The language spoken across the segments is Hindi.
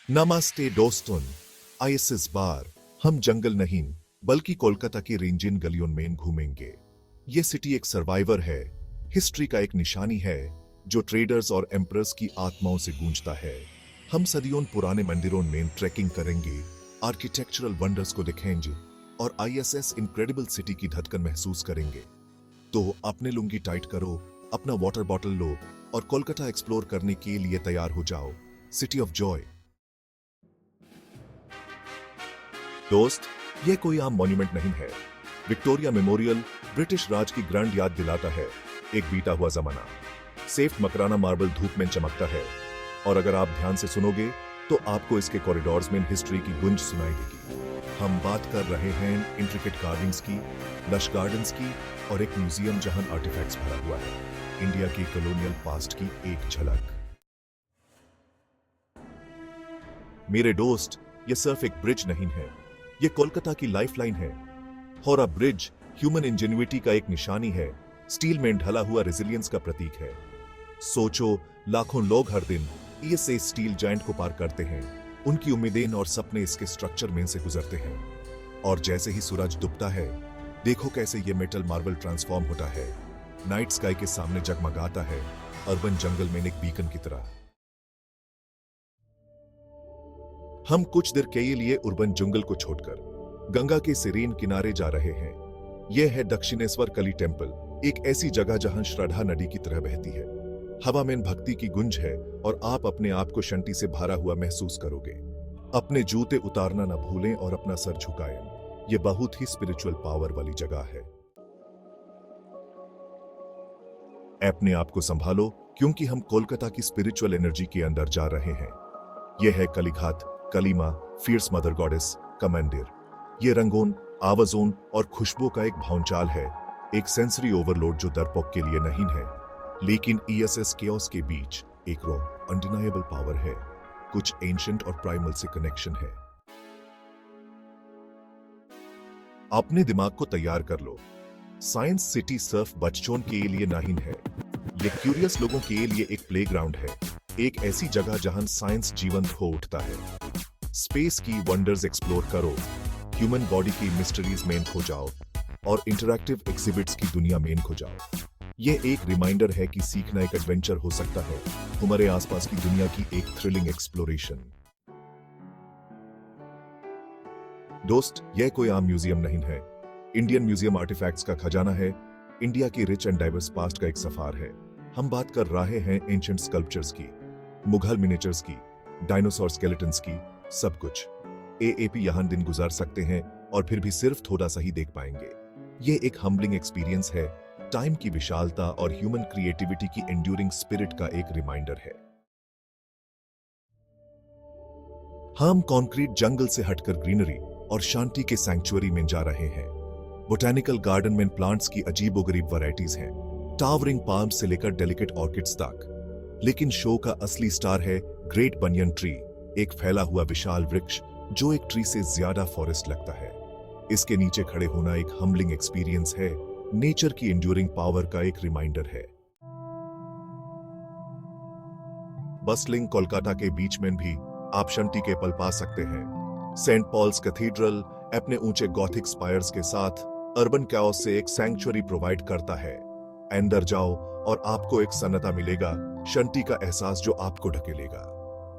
नमस्ते दोस्तों। इस बार हम जंगल नहीं बल्कि कोलकाता की रेंजिन गलियों में घूमेंगे। ये सिटी एक सर्वाइवर है, हिस्ट्री का एक निशानी है जो ट्रेडर्स और एम्परर्स की आत्माओं से गूंजता है। हम सदियों पुराने मंदिरों में ट्रैकिंग करेंगे, आर्किटेक्चरल वंडर्स को देखेंगे और आईएसएस इनक्रेडिबल सिटी की धड़कन महसूस करेंगे। तो अपने लुंगी टाइट करो, अपना वाटर बॉटल लो और कोलकाता एक्सप्लोर करने के लिए तैयार हो जाओ। City of Joy. दोस्त, यह कोई आम मॉन्यूमेंट नहीं है। विक्टोरिया मेमोरियल ब्रिटिश राज की ग्रैंड याद दिलाता है। एक बीता हुआ जमाना। सेफ मकराना मार्बल धूप में चमकता है और अगर आप ध्यान से सुनोगे तो आपको इसके कॉरिडोर्स में हिस्ट्री की गूंज सुनाई देगी। हम बात कर रहे हैं इंट्रिकेट कार्विंग्स की, लश गार्डन्स की और एक म्यूजियम जहां आर्टिफैक्ट्स भरा हुआ है। इंडिया की कॉलोनियल पास्ट की एक झलक। मेरे दोस्त, यह सिर्फ एक ब्रिज नहीं है, ये कोलकाता की लाइफलाइन है। हौरा ब्रिज ह्यूमन इंजेन्युइटी का एक निशानी है, स्टील में ढला हुआ रेजिलियंस का प्रतीक है। सोचो, लाखों लोग हर दिन से स्टील जायंट को पार करते हैं। उनकी उम्मीदें और सपने इसके स्ट्रक्चर में से गुजरते हैं और जैसे ही सूरज डूबता है, देखो कैसे ये मेटल मार्बल ट्रांसफॉर्म होता है। नाइट स्काई के सामने जगमगाता है, अर्बन जंगल में एक बीकन की तरह। हम कुछ देर के लिए अर्बन जंगल को छोड़कर गंगा के सीरीन किनारे जा रहे हैं। यह है दक्षिणेश्वर कली टेम्पल, एक ऐसी जगह जहां श्रद्धा नदी की तरह बहती है। हवा में भक्ति की गुंज है और आप अपने आप को शंटी से भरा हुआ महसूस करोगे। अपने जूते उतारना न भूलें और अपना सर झुकाएं। यह बहुत ही स्पिरिचुअल पावर वाली जगह है। अपने आप को संभालो क्योंकि हम कोलकाता की स्पिरिचुअल एनर्जी के अंदर जा रहे हैं। यह है कलीघाट, कलीमा, फियर्स मदर गॉडेस का मंदिर। ये रंगों, आवाजों और खुशबू का एक भावचाल है, एक सेंसरी ओवरलोड जो डरपोक के लिए नहीं है, लेकिन ईएसएस केओस के बीच एक रॉ अनडिनाएबल पावर है। कुछ एंशिएंट और प्राइमल से कनेक्शन है। अपने दिमाग को तैयार कर लो। साइंस सिटी सिर्फ बच्चों के लिए नहीं है, ये क्यूरियस लोगों के लिए एक प्लेग्राउंड है, एक ऐसी जगह जहां साइंस जीवंत हो उठता है। स्पेस की वंडर्स एक्सप्लोर करो, ह्यूमन बॉडी की मिस्ट्रीज में खो जाओ और इंटरैक्टिव एग्जिबिट्स की दुनिया में खो जाओ। यह एक रिमाइंडर है कि सीखना एक एडवेंचर हो सकता है, हमारे आसपास की दुनिया की एक थ्रिलिंग एक्सप्लोरेशन। दोस्त, यह कोई आम म्यूजियम नहीं है। इंडियन म्यूजियम आर्टिफैक्ट्स का खजाना है, इंडिया की रिच एंड डाइवर्स पास्ट का एक सफार है। हम बात कर रहे हैं एंशिएंट स्कल्पचर्स की, मुगल मिनिएचर्स की, डायनासोर स्केलेटन्स की, सब कुछ। एएपी यहां दिन गुजार सकते हैं और फिर भी सिर्फ थोड़ा सा ही देख पाएंगे। यह एक हम्बलिंग एक्सपीरियंस है, टाइम की विशालता और ह्यूमन क्रिएटिविटी की एंड्यूरिंग स्पिरिट का एक रिमाइंडर है। हम कॉन्क्रीट जंगल से हटकर ग्रीनरी और शांति के सैंक्चुअरी में जा रहे हैं। बोटैनिकल गार्डन में प्लांट्स की अजीबोगरीब वैरायटीज हैं, टावरिंग पाल्म्स से लेकर डेलिकेट ऑर्किड्स तक। लेकिन शो का असली स्टार है ग्रेट बनियन ट्री, एक फैला हुआ विशाल वृक्ष जो एक ट्री से ज्यादा फॉरेस्ट लगता है। इसके नीचे खड़े होना एक हम्बलिंग एक्सपीरियंस है, नेचर की एंड्यूरिंग पावर का एक रिमाइंडर है। बस्लिंग कोलकाता के बीच में भी आप शांति के पल पा सकते हैं। सेंट पॉल्स कैथीड्रल अपने ऊंचे गॉथिक स्पायर्स के साथ अर्बन कैओस से एक सैंक्चुअरी प्रोवाइड करता है। अंदर जाओ और आपको एक सन्नाटा मिलेगा, शांति का एहसास जो आपको ढकेलेगा।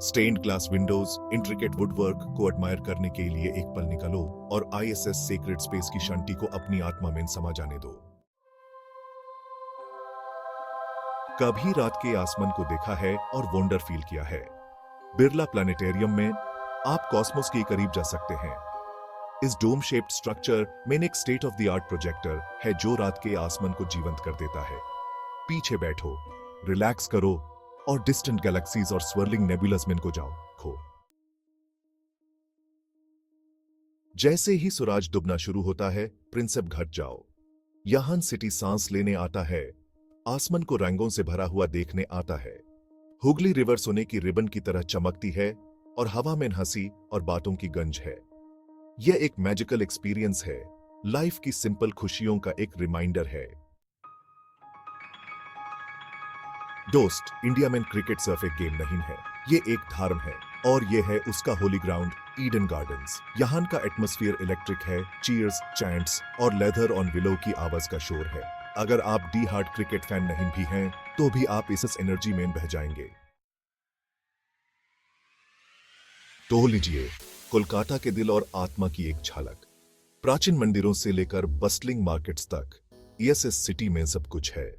Stained glass windows, intricate woodwork को एडमायर करने के लिए एक पल निकालो और आईएसएस सीक्रेट स्पेस की शांति को अपनी आत्मा में समा जाने दो। कभी रात के आसमान को देखा है और वंडर फील किया है? बिरला प्लानिटेरियम में आप कॉस्मोस के करीब जा सकते हैं। इस डोम शेप्ड स्ट्रक्चर में एक state of the art projector है जो रात के आसमान को जीवंत कर देता है। पीछे बैठो, रिलैक्स करो और डिस्टेंट गैलेक्सीज और स्वर्लिंग नेबुलास में को जाओ खो। जैसे ही सूरज डूबना शुरू होता है, प्रिंसेप घाट जाओ। यहां सिटी सांस लेने आता है, आसमान को रंगों से भरा हुआ देखने आता है। हुगली रिवर सोने की रिबन की तरह चमकती है और हवा में हंसी और बातों की गंज है। यह एक मैजिकल एक्सपीरियंस है, लाइफ की सिंपल खुशियों का एक रिमाइंडर है। दोस्त, इंडिया में क्रिकेट सिर्फ एक गेम नहीं है, ये एक धर्म है और ये है उसका होली ग्राउंड ईडन गार्डन्स। यहाँ का एटमॉस्फेयर इलेक्ट्रिक है, चीयर्स, चैंट्स और लेदर ऑन विलो की आवाज का शोर है। अगर आप डी हार्ड क्रिकेट फैन नहीं भी हैं, तो भी आप इस एनर्जी में बह जाएंगे। तो लीजिए कोलकाता के दिल और आत्मा की एक झलक। प्राचीन मंदिरों से लेकर बस्टलिंग मार्केट्स तक इस सिटी में सब कुछ है।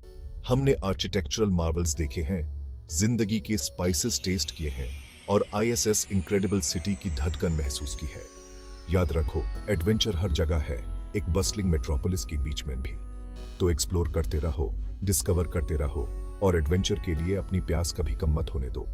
हमने आर्किटेक्चरल मार्वल्स देखे हैं, जिंदगी के स्पाइसेस टेस्ट किए हैं और आईएसएस इनक्रेडिबल सिटी की धड़कन महसूस की है। याद रखो, एडवेंचर हर जगह है, एक बस्टलिंग मेट्रोपोलिस के बीच में भी। तो एक्सप्लोर करते रहो, डिस्कवर करते रहो और एडवेंचर के लिए अपनी प्यास कभी कम मत होने दो।